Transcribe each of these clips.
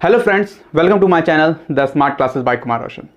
Hello friends, welcome to my channel the smart classes by Kumar Roshan.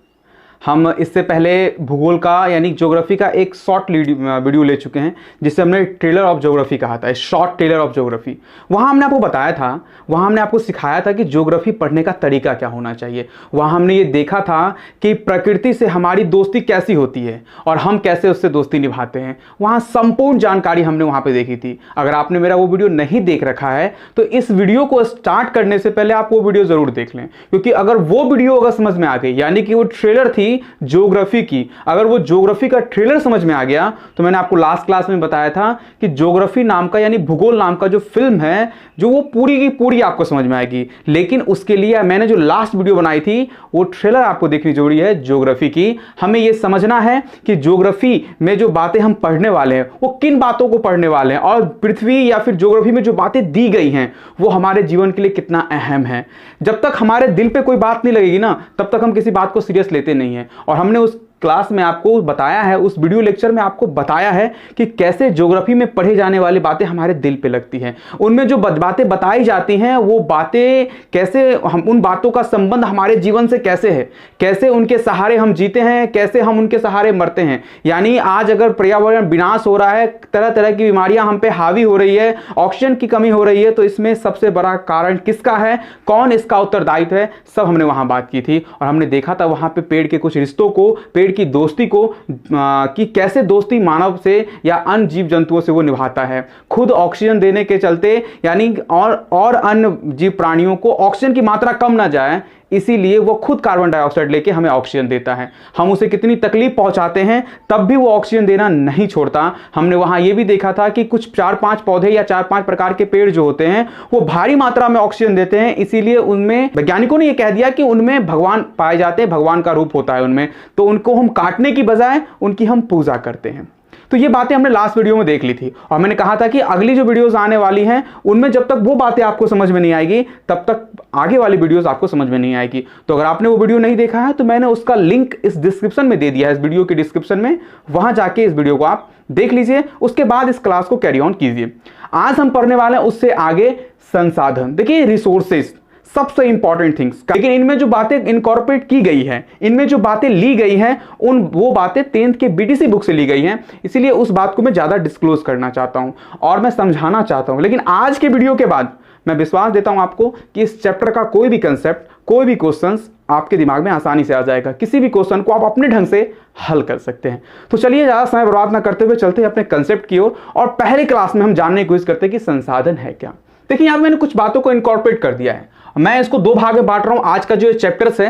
हम इससे पहले भूगोल का यानी ज्योग्राफी का एक शॉर्ट वीडियो ले चुके हैं जिसे हमने ट्रेलर ऑफ ज्योग्राफी कहा था, शॉर्ट ट्रेलर ऑफ ज्योग्राफी। वहाँ हमने आपको बताया था, वहाँ हमने आपको सिखाया था कि ज्योग्राफी पढ़ने का तरीका क्या होना चाहिए। वहाँ हमने ये देखा था कि प्रकृति से हमारी दोस्ती कैसी होती है और हम कैसे उससे दोस्ती निभाते हैं। वहाँ संपूर्ण जानकारी हमने वहाँ पर देखी थी। अगर आपने मेरा वो वीडियो नहीं देख रखा है तो इस वीडियो को स्टार्ट करने से पहले आप वो वीडियो ज़रूर देख लें, क्योंकि अगर वो वीडियो अगर समझ में आ गई, यानी कि वो ट्रेलर थी ज्योग्राफी की, अगर वो ज्योग्राफी का ट्रेलर समझ में आ गया तो मैंने आपको लास्ट क्लास में बताया था कि ज्योग्राफी नाम का यानी भूगोल नाम का जो फिल्म है जो वो पूरी की पूरी आपको समझ में आएगी। लेकिन उसके लिए मैंने जो लास्ट वीडियो बनाई थी वो ट्रेलर आपको देखनी जरूरी है ज्योग्राफी की। हमें ये समझना है कि ज्योग्राफी में जो बातें हम पढ़ने वाले हैं वो किन बातों को पढ़ने वाले हैं और पृथ्वी या फिर ज्योग्राफी में जो बातें दी गई हैं वो हमारे जीवन के लिए कितना अहम है। जब तक हमारे दिल पे कोई बात नहीं लगेगी ना, तब तक हम किसी बात को सीरियस लेते नहीं हैं। और हमने उस क्लास में आपको बताया है, उस वीडियो लेक्चर में आपको बताया है कि कैसे ज्योग्राफी में पढ़े जाने वाली बातें हमारे दिल पे लगती हैं। उनमें जो बातें बताई जाती हैं वो बातें कैसे, हम उन बातों का संबंध हमारे जीवन से कैसे है, कैसे उनके सहारे हम जीते हैं, कैसे हम उनके सहारे मरते हैं। यानी आज अगर पर्यावरण विनाश हो रहा है, तरह तरह की बीमारियां हम पे हावी हो रही है, ऑक्सीजन की कमी हो रही है, तो इसमें सबसे बड़ा कारण किसका है, कौन इसका उत्तरदायित्व है, सब हमने वहां बात की थी। और हमने देखा था वहां पे पेड़ के कुछ रिश्तों को, पेड़ की दोस्ती को, कि कैसे दोस्ती मानव से या अन्य जीव जंतुओं से वो निभाता है। खुद ऑक्सीजन देने के चलते यानी और अन्य जीव प्राणियों को ऑक्सीजन की मात्रा कम ना जाए, इसीलिए वो खुद कार्बन डाइऑक्साइड लेके हमें ऑक्सीजन देता है। हम उसे कितनी तकलीफ पहुंचाते हैं तब भी वो ऑक्सीजन देना नहीं छोड़ता। हमने वहां ये भी देखा था कि कुछ 4-5 पौधे या 4-5 प्रकार के पेड़ जो होते हैं वो भारी मात्रा में ऑक्सीजन देते हैं, इसीलिए उनमें वैज्ञानिकों ने ये कह दिया कि उनमें भगवान पाए जाते हैं, भगवान का रूप होता है उनमें, तो उनको हम काटने की बजाय उनकी हम पूजा करते हैं। तो ये बातें हमने लास्ट वीडियो में देख ली थी और मैंने कहा था कि अगली जो वीडियोस आने वाली हैं उनमें जब तक वो बातें आपको समझ में नहीं आएगी तब तक आगे वाली वीडियोस आपको समझ में नहीं आएगी। तो अगर आपने वो वीडियो नहीं देखा है तो मैंने उसका लिंक इस डिस्क्रिप्शन में दे दिया है, इस वीडियो के डिस्क्रिप्शन में, वहां जाके इस वीडियो को आप देख लीजिए। उसके बाद इस क्लास को कैरी ऑन कीजिए। आज हम पढ़ने वाले हैं उससे आगे संसाधन। देखिए रिसोर्सेज सबसे इंपॉर्टेंट थिंग्स, लेकिन इनमें जो बातें इनकॉर्पोरेट की गई है, इनमें जो बातें ली गई हैं वो बातें 10th के बीटीसी बुक से ली गई हैं, इसीलिए उस बात को मैं ज्यादा डिस्क्लोज करना चाहता हूं और मैं समझाना चाहता हूं। लेकिन आज के वीडियो के बाद मैं विश्वास देता हूं आपको कि इस चैप्टर का कोई भी कंसेप्ट, कोई भी क्वेश्चन आपके दिमाग में आसानी से आ जाएगा। किसी भी क्वेश्चन को आप अपने ढंग से हल कर सकते हैं। तो चलिए ज्यादा समय बर्बाद ना करते हुए चलते हैं अपने कंसेप्ट की ओर और पहले क्लास में हम जानने की कोशिश करते हैं कि संसाधन है क्या। देखिए यहां मैंने कुछ बातों को इनकॉर्पोरेट कर दिया है। मैं इसको दो भाग में बांट रहा हूं। आज का जो चैप्टर्स है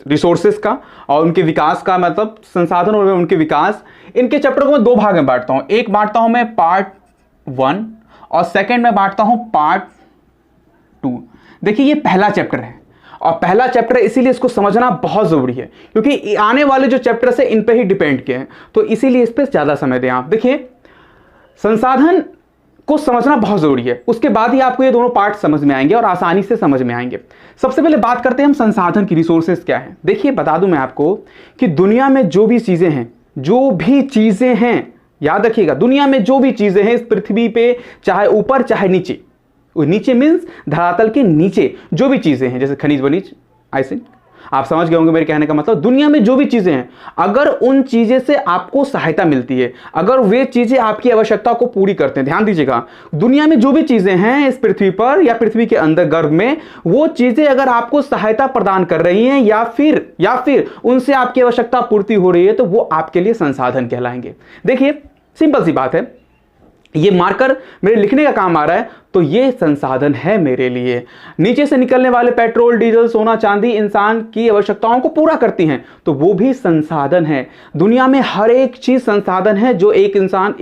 रिसोर्सेज का और उनके विकास का, मतलब संसाधन और उनके विकास, इनके चैप्टर को मैं दो भाग में बांटता हूं। एक बांटता हूं मैं पार्ट 1 और सेकंड में बांटता हूं पार्ट 2। देखिए ये पहला चैप्टर है और पहला चैप्टर है, इसीलिए इसको समझना बहुत जरूरी है क्योंकि आने वाले जो चैप्टर्स है इन पे ही डिपेंड किए हैं, तो इसीलिए इस पर ज्यादा समय दें आप। देखिए संसाधन को समझना बहुत जरूरी है, उसके बाद ही आपको ये दोनों पार्ट समझ में आएंगे और आसानी से समझ में आएंगे। सबसे पहले बात करते हैं हम संसाधन की, रिसोर्सेज क्या है। देखिए बता दूं मैं आपको कि दुनिया में जो भी चीजें हैं, याद रखिएगा, दुनिया में जो भी चीजें हैं इस पृथ्वी पे, चाहे ऊपर चाहे नीचे, नीचे मीन्स धरातल के नीचे जो भी चीजें हैं, जैसे खनिज वनिज, ऐसे आप समझ गए होंगे मेरे कहने का मतलब। दुनिया में जो भी चीजें हैं, अगर उन चीजें से आपको सहायता मिलती है, अगर वे चीजें आपकी आवश्यकता को पूरी करते हैं, ध्यान दीजिएगा, दुनिया में जो भी चीजें हैं इस पृथ्वी पर या पृथ्वी के अंदर गर्भ में, वो चीजें अगर आपको सहायता प्रदान कर रही हैं या फिर उनसे आपकी आवश्यकता पूर्ति हो रही है तो वो आपके लिए संसाधन कहलाएंगे। देखिए सिंपल सी बात है, ये मार्कर मेरे लिखने का काम आ रहा है तो ये संसाधन है मेरे लिए। नीचे से निकलने वाले पेट्रोल, डीजल, सोना, चांदी इंसान की आवश्यकताओं को पूरा करती हैं तो वो भी संसाधन है। दुनिया में हर एक चीज संसाधन है जो एक इंसान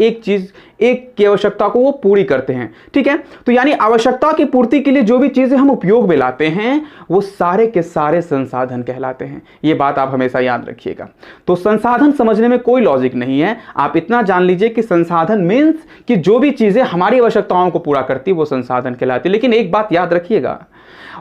एक की आवश्यकता को वो पूरी करते हैं, ठीक है। तो यानी आवश्यकता की पूर्ति के लिए जो भी चीजें हम उपयोग में लाते हैं वो सारे के सारे संसाधन कहलाते हैं। ये बात आप हमेशा याद रखिएगा। तो संसाधन समझने में कोई लॉजिक नहीं है, आप इतना जान लीजिए कि संसाधन मीन्स कि जो भी चीजें हमारी आवश्यकताओं को पूरा करती है वो संसाधन कहलाती। लेकिन एक बात याद रखिएगा,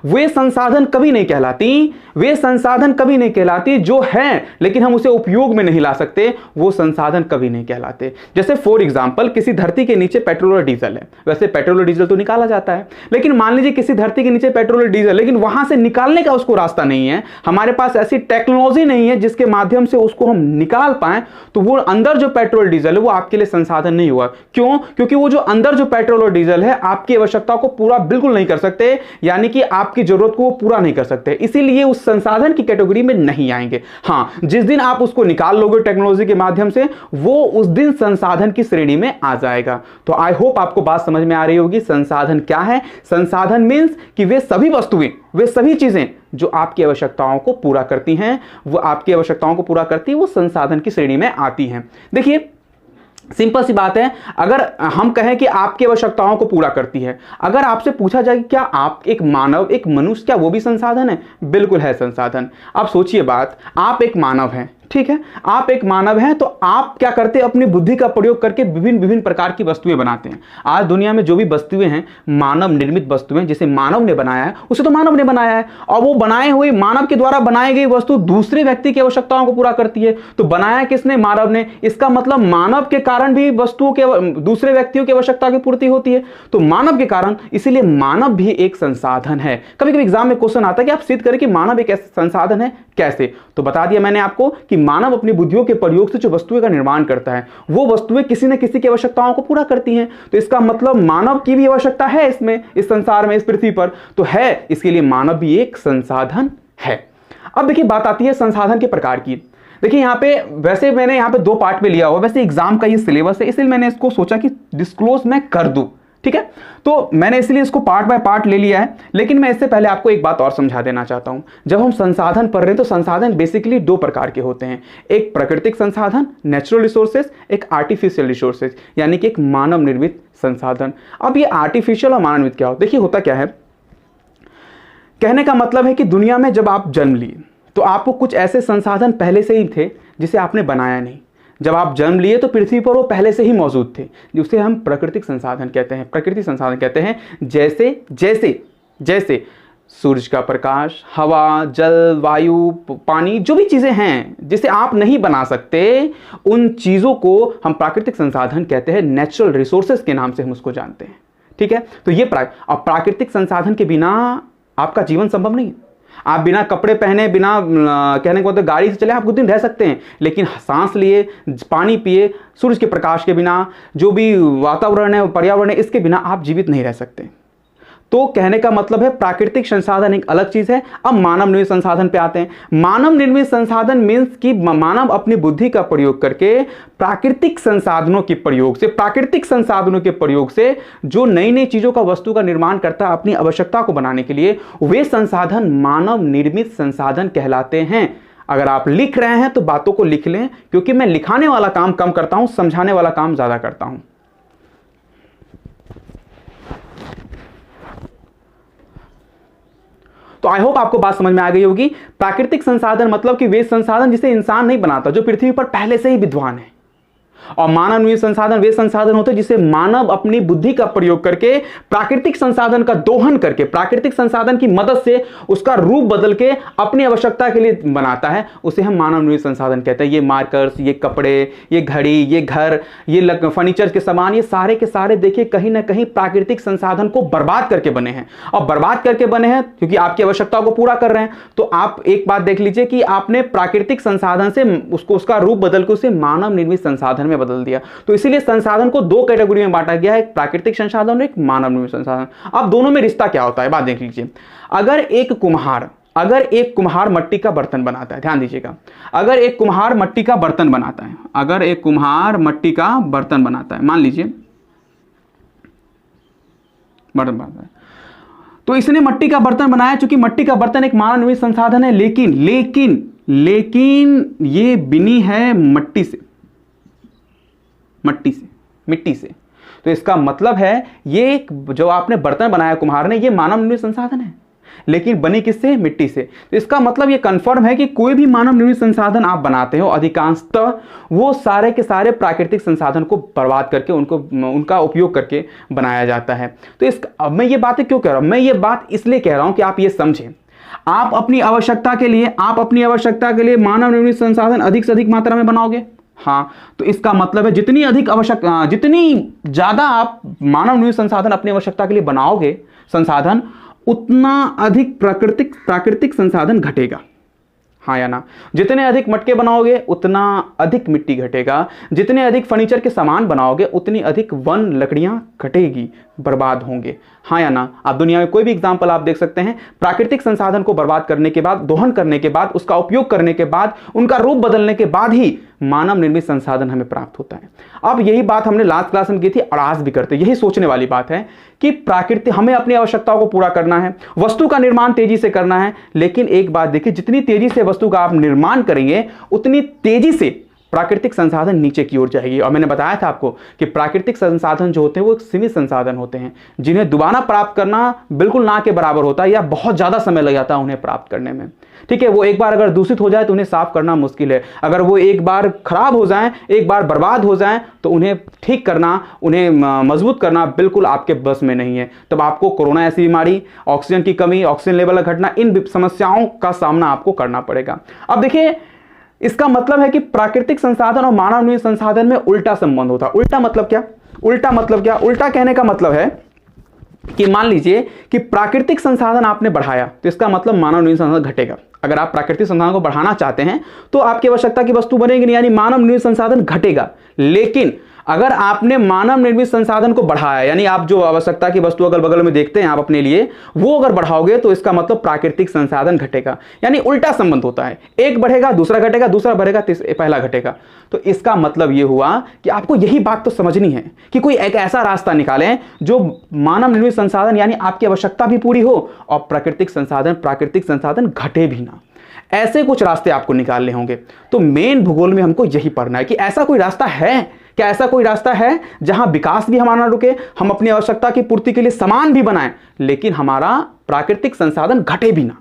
वे संसाधन कभी नहीं कहलाती, वे संसाधन कभी नहीं कहलाती जो है लेकिन हम उसे उपयोग में नहीं ला सकते, वो संसाधन कभी नहीं कहलाते। जैसे फॉर एग्जांपल किसी धरती के नीचे पेट्रोल और डीजल है, वैसे पेट्रोल और डीजल तो निकाला जाता है, लेकिन मान लीजिए किसी धरती के नीचे पेट्रोल और डीजल, लेकिन वहां से निकालने का उसको रास्ता नहीं है, हमारे पास ऐसी टेक्नोलॉजी नहीं है जिसके माध्यम से उसको हम निकाल पाए, तो वो अंदर जो पेट्रोल डीजल है वो आपके लिए संसाधन नहीं हुआ। क्यों? क्योंकि वो जो अंदर जो पेट्रोल और डीजल है आपकी आवश्यकता को पूरा बिल्कुल नहीं कर सकते, यानी कि आपकी जरूरत को वो पूरा नहीं कर सकते, इसीलिए उस संसाधन की कैटेगरी में नहीं आएंगे। हां, जिस दिन आप उसको निकाल लोगे टेक्नोलॉजी के माध्यम से, वो उस दिन संसाधन की श्रेणी में आ जाएगा। तो आई होप आपको बात समझ में आ रही होगी। संसाधन क्या है? संसाधन मींस कि वे सभी वस्तुएं, वे सभी चीजें जो आपकी आवश्यकताओं को पूरा करती हैं, वो आपकी आवश्यकताओं को पूरा करती है, वो संसाधन की श्रेणी में आती हैं। देखिए सिंपल सी बात है, अगर हम कहें कि आपकी आवश्यकताओं को पूरा करती है, अगर आपसे पूछा जाए क्या आप एक मानव, एक मनुष्य, क्या वो भी संसाधन है? बिल्कुल है संसाधन। आप सोचिए बात, आप एक मानव हैं, ठीक है, आप एक मानव हैं, तो आप क्या करते हैं? अपनी बुद्धि का प्रयोग करके विभिन्न विभिन्न प्रकार की वस्तुएं बनाते हैं। आज दुनिया में जो भी वस्तुएं हैं मानव निर्मित वस्तुएं, जिसे मानव ने बनाया है उसे तो मानव ने बनाया है, और वो बनाए हुए मानव के द्वारा बनाई गई वस्तु दूसरे व्यक्ति की आवश्यकताओं को पूरा करती है। तो बनाया किसने? मानव ने। इसका मतलब मानव के कारण भी वस्तुओं के, दूसरे व्यक्तियों की आवश्यकता की पूर्ति होती है, तो मानव के कारण, इसीलिए मानव भी एक संसाधन है। कभी कभी एग्जाम में क्वेश्चन आता है कि आप सिद्ध करें कि मानव एक ऐसा संसाधन है, कैसे? तो बता दिया मैंने आपको कि मानव अपनी बुद्धियों के प्रयोग से जो वस्तुएं का निर्माण करता है, वो वस्तुएं किसी न किसी की आवश्यकताओं को पूरा करती हैं। तो इसका मतलब मानव की भी आवश्यकता है इसमें, इस संसार में, इस पृथ्वी पर तो है, इसके लिए मानव भी एक संसाधन है। अब देखिए बात आती है संसाधन के प्रकार की। देखिए यहाँ पे, वैसे मैंने यहाँ पे 2 पार्ट में लिया हुआ, वैसे एग्जाम का ये सिलेबस है, इसलिए मैंने इसको सोचा कि डिस्क्लोज मैं कर दूं, ठीक है, तो मैंने इसलिए इसको पार्ट बाय पार्ट ले लिया है। लेकिन मैं इससे पहले आपको एक बात और समझा देना चाहता हूं। जब हम संसाधन पढ़ रहे हैं तो संसाधन बेसिकली 2 प्रकार के होते हैं, एक प्राकृतिक संसाधन नेचुरल रिसोर्सेज, एक आर्टिफिशियल रिसोर्सेज, यानी कि एक मानव निर्मित संसाधन। अब ये आर्टिफिशियल और मानव निर्मित क्या होता है? देखिए होता क्या है, कहने का मतलब है कि दुनिया में जब आप जन्म लिए तो आपको कुछ ऐसे संसाधन पहले से ही थे जिसे आपने बनाया नहीं। जब आप जन्म लिए तो पृथ्वी पर वो पहले से ही मौजूद थे, जिसे हम प्राकृतिक संसाधन कहते हैं। प्राकृतिक संसाधन कहते हैं जैसे जैसे जैसे सूरज का प्रकाश, हवा, जल, वायु, पानी, जो भी चीजें हैं जिसे आप नहीं बना सकते, उन चीजों को हम प्राकृतिक संसाधन कहते हैं। नेचुरल रिसोर्सेज के नाम से हम उसको जानते हैं, ठीक है। तो ये प्राकृतिक संसाधन के बिना आपका जीवन संभव नहीं है। आप बिना कपड़े पहने, बिना कहने को मतलब गाड़ी से चले आप कुछ दिन रह सकते हैं, लेकिन सांस लिए, पानी पिए, सूरज के प्रकाश के बिना, जो भी वातावरण है, पर्यावरण है, इसके बिना आप जीवित नहीं रह सकते। तो कहने का मतलब है प्राकृतिक संसाधन एक अलग चीज है। अब मानव निर्मित संसाधन पे आते हैं। मानव निर्मित संसाधन मीन्स कि मानव अपनी बुद्धि का प्रयोग करके प्राकृतिक संसाधनों के प्रयोग से, प्राकृतिक संसाधनों के प्रयोग से जो नई नई चीजों का, वस्तु का निर्माण करता है अपनी आवश्यकता को बनाने के लिए, वे संसाधन मानव निर्मित संसाधन कहलाते हैं। अगर आप लिख रहे हैं तो बातों को लिख लें, क्योंकि मैं लिखाने वाला काम कम करता हूं, समझाने वाला काम ज्यादा करता हूं। तो आई होप आपको बात समझ में आ गई होगी। प्राकृतिक संसाधन मतलब कि वे संसाधन जिसे इंसान नहीं बनाता, जो पृथ्वी पर पहले से ही विद्वान है। और मानव निर्मित संसाधन वे संसाधन होते हैं जिसे मानव अपनी बुद्धि का प्रयोग करके, प्राकृतिक संसाधन का दोहन करके, प्राकृतिक संसाधन की मदद से उसका रूप बदल के अपनी आवश्यकता के लिए बनाता है, उसे हम मानव निर्मित संसाधन कहते हैं। ये मार्कर्स, ये कपड़े, ये घड़ी, ये घर, ये फर्नीचर के सामान, ये सारे के सारे देखिए कहीं ना कहीं प्राकृतिक संसाधन को बर्बाद करके बने हैं। और बर्बाद करके बने हैं क्योंकि आपकी आवश्यकताओं को पूरा कर रहे हैं। तो आप एक बात देख लीजिए कि आपने प्राकृतिक संसाधन से उसका रूप बदल के उसे मानव निर्मित संसाधन में बदल दिया। तो इसीलिए संसाधन को 2 कैटेगरी में बांटा गया है, एक प्राकृतिक संसाधन और एक मानव निर्मित संसाधन। अब दोनों में रिश्ता क्या होता है, बात देख लीजिए। अगर एक कुम्हार मट्टी का बर्तन बनाता है, ध्यान दीजिएगा, अगर एक कुम्हार मट्टी का बर्तन बनाता है, अगर एक कुम्हार मट्टी का बर्तन बनाता है, मान लीजिए बर्तन बनाता है, तो इसने मट्टी का बर्तन बनाया। चूंकि मट्टी का बर्तन एक मानव निर्मित संसाधन है, लेकिन ये बिनी है मिट्टी से। तो इसका मतलब है ये जो आपने बर्तन बनाया कुम्हार ने, ये मानव निर्मित संसाधन है। लेकिन बनी किससे? मिट्टी से। तो इसका मतलब ये कंफर्म है कि कोई भी मानव निर्मित संसाधन आप बनाते हो अधिकांशतः वो सारे के सारे प्राकृतिक संसाधन को बर्बाद करके उनका उपयोग करके बनाया जाता है। तो अब मैं ये बातें क्यों कह रहा हूं? मैं ये बात इसलिए कह रहा हूं कि आप ये समझें, आप अपनी आवश्यकता के लिए मानव निर्मित संसाधन अधिक से अधिक मात्रा में बनाओगे। हाँ, तो इसका मतलब है जितनी ज्यादा आप मानव निर्मित संसाधन अपनी आवश्यकता के लिए बनाओगे संसाधन, उतना अधिक प्राकृतिक संसाधन घटेगा। हाँ या ना? जितने अधिक मटके बनाओगे उतना अधिक मिट्टी घटेगा, जितने अधिक फर्नीचर के सामान बनाओगे उतनी अधिक वन लकड़ियां घटेगी, बर्बाद होंगे। हाँ या ना? आप दुनिया में कोई भी एग्जाम्पल आप देख सकते हैं, प्राकृतिक संसाधन को बर्बाद करने के बाद, दोहन करने के बाद, उसका उपयोग करने के बाद, उनका रूप बदलने के बाद ही मानव निर्मित संसाधन हमें प्राप्त होता है। अब यही बात हमने लास्ट क्लास में की थी और आज भी करते, यही सोचने वाली बात है कि प्राकृतिक हमें अपनी आवश्यकताओं को पूरा करना है, वस्तु का निर्माण तेजी से करना है, लेकिन एक बात देखिए, जितनी तेजी से वस्तु का आप निर्माण करेंगे उतनी तेजी से प्राकृतिक संसाधन नीचे की ओर जाएगी। और मैंने बताया था आपको कि प्राकृतिक संसाधन जो होते हैं वो एक सीमित संसाधन होते हैं, जिन्हें दोबारा प्राप्त करना बिल्कुल ना के बराबर होता है या बहुत ज्यादा समय लग जाता है उन्हें प्राप्त करने में। ठीक है, वो एक बार अगर दूषित हो जाए तो उन्हें साफ करना मुश्किल है। अगर वो एक बार खराब हो जाएं, एक बार बर्बाद हो जाएं, तो उन्हें ठीक करना, उन्हें मजबूत करना बिल्कुल आपके बस में नहीं है। तब आपको कोरोना ऐसी बीमारी, ऑक्सीजन की कमी, ऑक्सीजन लेवल का घटना, इन समस्याओं का सामना आपको करना पड़ेगा। अब देखिए, इसका मतलब है कि प्राकृतिक संसाधन और मानव निर्मित संसाधन में उल्टा संबंध होता है। उल्टा मतलब क्या? उल्टा कहने का मतलब है कि मान लीजिए कि प्राकृतिक संसाधन आपने बढ़ाया तो इसका मतलब मानव निर्मित संसाधन घटेगा। अगर आप प्राकृतिक संसाधन को बढ़ाना चाहते हैं तो आपकी आवश्यकता की वस्तु बनेगी नहीं, यानी मानव निर्मित संसाधन घटेगा। लेकिन अगर आपने मानव निर्मित संसाधन को बढ़ाया, यानी आप जो आवश्यकता की वस्तु अगल बगल में देखते हैं आप अपने लिए, वो अगर बढ़ाओगे तो इसका मतलब प्राकृतिक संसाधन घटेगा। यानी उल्टा संबंध होता है, एक बढ़ेगा दूसरा घटेगा, दूसरा बढ़ेगा पहला घटेगा। तो इसका मतलब ये हुआ कि आपको यही बात तो समझनी है कि कोई एक ऐसा रास्ता निकालें जो मानव निर्मित संसाधन यानी आपकी आवश्यकता भी पूरी हो और प्राकृतिक संसाधन घटे भी ना। ऐसे कुछ रास्ते आपको निकालने होंगे। तो मेन भूगोल में हमको यही पढ़ना है कि ऐसा कोई रास्ता है क्या? ऐसा कोई रास्ता है जहां विकास भी हमारा रुके, हम अपनी आवश्यकता की पूर्ति के लिए सामान भी बनाएं, लेकिन हमारा प्राकृतिक संसाधन घटे भी ना?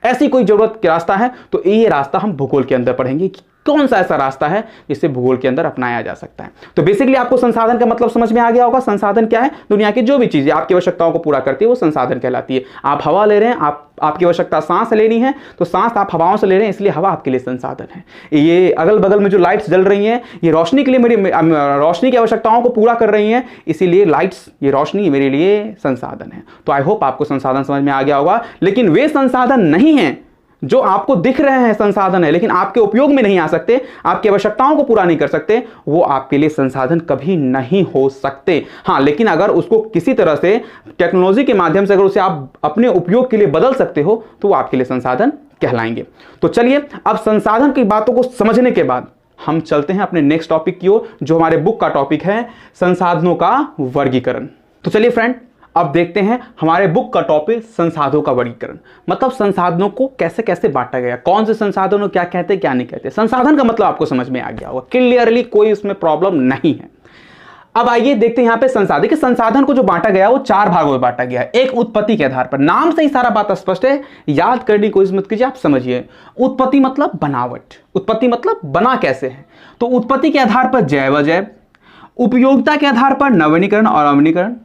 ऐसी कोई जरूरत का रास्ता है? तो ये रास्ता हम भूगोल के अंदर पढ़ेंगे कि कौन सा ऐसा रास्ता है जिसे भूगोल के अंदर अपनाया जा सकता है। तो बेसिकली आपको संसाधन का मतलब समझ में आ गया होगा। संसाधन क्या है? दुनिया की जो भी चीजें आपकी आवश्यकताओं को पूरा करती है वो संसाधन कहलाती है। आप हवा ले रहे हैं, आपकी आवश्यकता सांस लेनी है, तो सांस आप हवाओं से ले रहे हैं, इसलिए हवा आपके लिए संसाधन है। ये अगल बगल में जो लाइट्स जल रही हैं, ये रोशनी के लिए रोशनी की आवश्यकताओं को पूरा कर रही हैं, इसीलिए लाइट्स, ये रोशनी मेरे लिए संसाधन है। तो आई होप आपको संसाधन समझ में आ गया होगा। लेकिन वे संसाधन नहीं है जो आपको दिख रहे हैं संसाधन है, लेकिन आपके उपयोग में नहीं आ सकते, आपकी आवश्यकताओं को पूरा नहीं कर सकते, वो आपके लिए संसाधन कभी नहीं हो सकते। हाँ, लेकिन अगर उसको किसी तरह से टेक्नोलॉजी के माध्यम से अगर उसे आप अपने उपयोग के लिए बदल सकते हो तो वो आपके लिए संसाधन कहलाएंगे। तो चलिए, अब संसाधन की बातों को समझने के बाद हम चलते हैं अपने नेक्स्ट टॉपिक की ओर, जो हमारे बुक का टॉपिक है संसाधनों का वर्गीकरण। तो चलिए फ्रेंड, अब देखते हैं हमारे बुक का टॉपिक संसाधनों का वर्गीकरण। मतलब संसाधनों को कैसे कैसे बांटा गया, कौन से संसाधनों क्या कहते हैं क्या नहीं कहते। संसाधन का मतलब आपको समझ में आ गया होगा क्लियरली, कोई उसमें प्रॉब्लम नहीं है। अब आइए देखते हैं यहां पे संसाधन के संसाधन को जो बांटा गया वो 4 भागों में बांटा गया है। एक उत्पत्ति के आधार पर, नाम से ही सारा बात स्पष्ट है, याद करने की कोशिश मत कीजिए, आप समझिए। उत्पत्ति मतलब बनावट, उत्पत्ति मतलब बना कैसे है। तो उत्पत्ति के आधार पर जैव अजैव, उपयोगिता के आधार पर नवीनीकरण और अवनीकरण,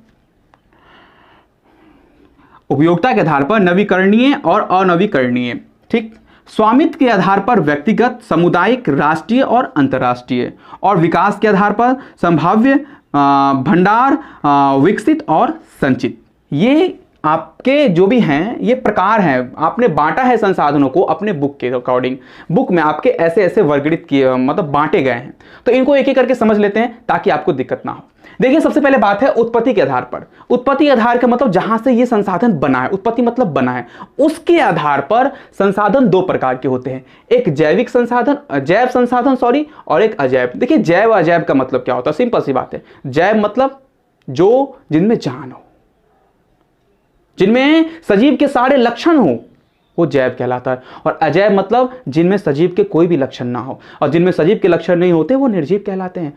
उपयोगिता के आधार पर नवीकरणीय और अनवीकरणीय, ठीक। स्वामित्व के आधार पर व्यक्तिगत, सामुदायिक, राष्ट्रीय और अंतर्राष्ट्रीय, और विकास के आधार पर संभाव्य, भंडार, विकसित और संचित। ये आपके जो भी हैं ये प्रकार हैं। आपने बांटा है संसाधनों को अपने बुक के अकॉर्डिंग, बुक में आपके ऐसे ऐसे वर्गीकृत किए, मतलब बांटे गए हैं। तो इनको एक एक करके समझ लेते हैं ताकि आपको दिक्कत ना हो। देखिए, सबसे पहले बात है उत्पत्ति के आधार पर। उत्पत्ति आधार का मतलब जहां से ये संसाधन बना है, उत्पत्ति मतलब बना है, उसके आधार पर संसाधन 2 प्रकार के होते हैं। एक जैविक संसाधन, जैव संसाधन सॉरी, और एक अजैव। देखिए, जैव अजैव का मतलब क्या होता है, सिंपल सी बात है। जैव मतलब जो जिनमें जान हो, जिनमें सजीव के सारे लक्षण हो, वो जैव कहलाता है। और अजैव मतलब जिनमें सजीव के कोई भी लक्षण ना हो, और जिनमें सजीव के लक्षण नहीं होते वो निर्जीव कहलाते हैं।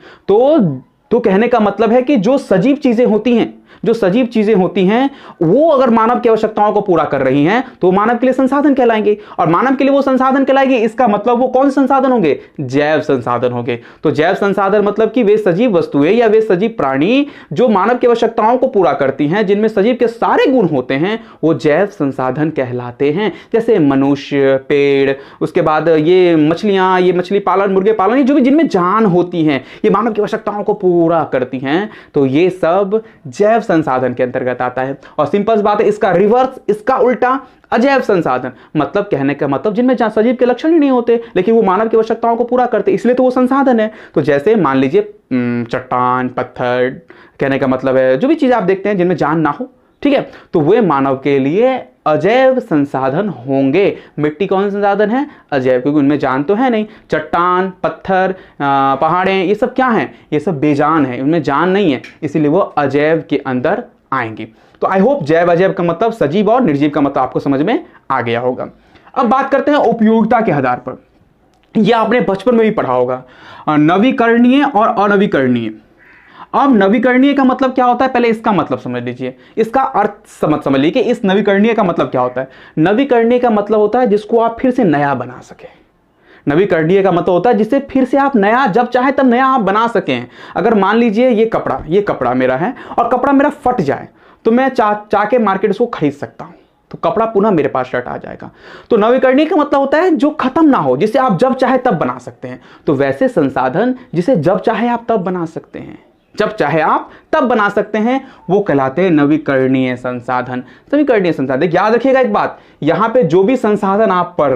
तो कहने का मतलब है कि जो सजीव चीजें होती हैं, जो सजीव चीजें होती हैं वो अगर मानव की आवश्यकताओं को पूरा कर रही हैं तो मानव के लिए संसाधन कहलाएंगे, और मानव के लिए वो संसाधन कहलाएंगे, इसका मतलब वो कौन संसाधन होंगे? जैव संसाधन होंगे। तो जैव संसाधन मतलब कि वे सजीव वस्तुएं या वे सजीव प्राणी जो मानव की आवश्यकताओं को पूरा करती हैं, जिनमें सजीव के सारे गुण होते हैं, वो जैव संसाधन कहलाते हैं। जैसे मनुष्य, पेड़, उसके बाद ये मछलियां, ये मछली पालन, मुर्गे पालन, ये जो भी जिनमें जान होती है, ये मानव की आवश्यकताओं को पूरा करती हैं, तो ये सब जैव संसाधन के अंतर्गत आता है। और सिंपल बात है, इसका रिवर्स, इसका उल्टा अजैव संसाधन, मतलब कहने का मतलब जिनमें सजीव के लक्षण ही नहीं होते लेकिन वो मानव की आवश्यकताओं को पूरा करते, इसलिए तो वो संसाधन है। तो जैसे मान लीजिए चट्टान, पत्थर, कहने का मतलब है जो भी चीज आप देखते हैं जिनमें जान ना हो, ठीक है, तो वे मानव के लिए अजैव संसाधन होंगे। मिट्टी कौन संसाधन है? अजैव, क्योंकि उनमें जान तो है नहीं। चट्टान, पत्थर, पहाड़ें, ये सब क्या हैं? ये सब बेजान है, उनमें जान नहीं है, इसीलिए वो अजैव के अंदर आएंगी। तो आई होप जैव अजैव का मतलब, सजीव और निर्जीव का मतलब आपको समझ में आ गया होगा। अब बात करते हैं उपयोगिता के आधार पर। यह आपने बचपन में भी पढ़ा होगा, नवीकरणीय और अनवीकरणीय। अब नवीकरणीय का मतलब क्या होता है, पहले इसका मतलब समझ लीजिए, इसका अर्थ समझ लीजिए कि इस नवीकरणीय का मतलब क्या होता है। नवीकरणीय का मतलब होता है जिसको आप फिर से नया बना सके। नवीकरणीय का मतलब होता है जिससे फिर से आप नया, जब चाहे तब नया आप बना सकें। अगर मान लीजिए ये कपड़ा मेरा है और कपड़ा मेरा फट जाए तो मैं चाह के मार्केट से खरीद सकता हूं, तो कपड़ा पुनः मेरे पास शर्ट आ जाएगा। तो नवीकरणीय का मतलब होता है जो खत्म ना हो, जिसे आप जब चाहे तब बना सकते हैं। तो वैसे संसाधन जिसे जब चाहे आप तब बना सकते हैं, जब चाहे आप तब बना सकते हैं, वो कहलाते हैं नवीकरणीय संसाधन। नवीकरणीय संसाधन, याद रखिएगा एक बात, यहां पे जो भी संसाधन आप पढ़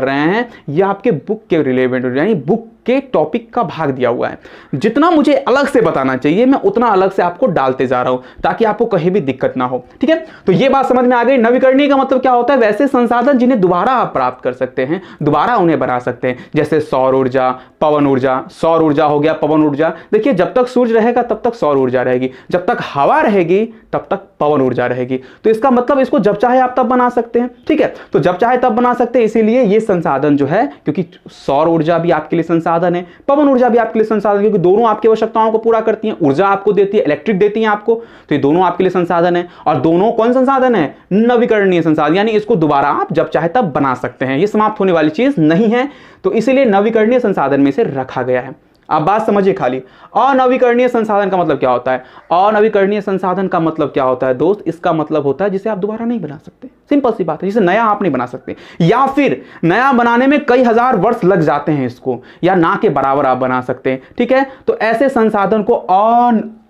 रहे हैं, ये आपके बुक के रिलेवेंट, यानी बुक के टॉपिक का भाग दिया हुआ है। जितना मुझे अलग से बताना चाहिए मैं उतना अलग से आपको डालते जा रहा हूं ताकि आपको कहीं भी दिक्कत ना हो, ठीक है। तो ये बात समझ में आ गई। नवीकरणीय का मतलब क्या होता है? वैसे संसाधन जिन्हें दोबारा आप प्राप्त कर सकते हैं, दोबारा उन्हें बना सकते हैं, जैसे सौर ऊर्जा, पवन ऊर्जा। सौर ऊर्जा हो गया, पवन ऊर्जा। देखिए, जब तक सूर्य रहेगा तब तक सौर ऊर्जा रहेगी, जब तक हवा रहेगी तब तक पवन ऊर्जा रहेगी। तो इसका मतलब इसको जब चाहे आप तब बना सकते हैं, ठीक है। तो जब चाहे तब बना सकते हैं, इसीलिए ये संसाधन जो है, क्योंकि सौर ऊर्जा भी आपके लिए संसाधन है, पवन ऊर्जा भी आपके लिए संसाधन, क्योंकि दोनों आपकी आवश्यकताओं को पूरा करती हैं। ऊर्जा आपको देती है, इलेक्ट्रिक देती है आपको, तो ये दोनों आपके लिए संसाधन है। और दोनों कौन संसाधन है? नवीकरणीय संसाधन, यानी इसको दोबारा आप जब चाहे तब बना सकते हैं, ये समाप्त होने वाली चीज नहीं है। तो इसीलिए नवीकरणीय संसाधन में से रखा गया है। आप बात समझिए खाली। अनवीकरणीय संसाधन का मतलब क्या होता है? अनवीकरणीय संसाधन का मतलब क्या होता है दोस्त? इसका मतलब होता है जिसे आप दोबारा नहीं बना सकते, सिंपल सी बात है, जिसे नया आप नहीं बना सकते, या फिर नया बनाने में कई हजार वर्ष लग जाते हैं इसको, या ना के बराबर आप बना सकते हैं, ठीक है। तो ऐसे संसाधन को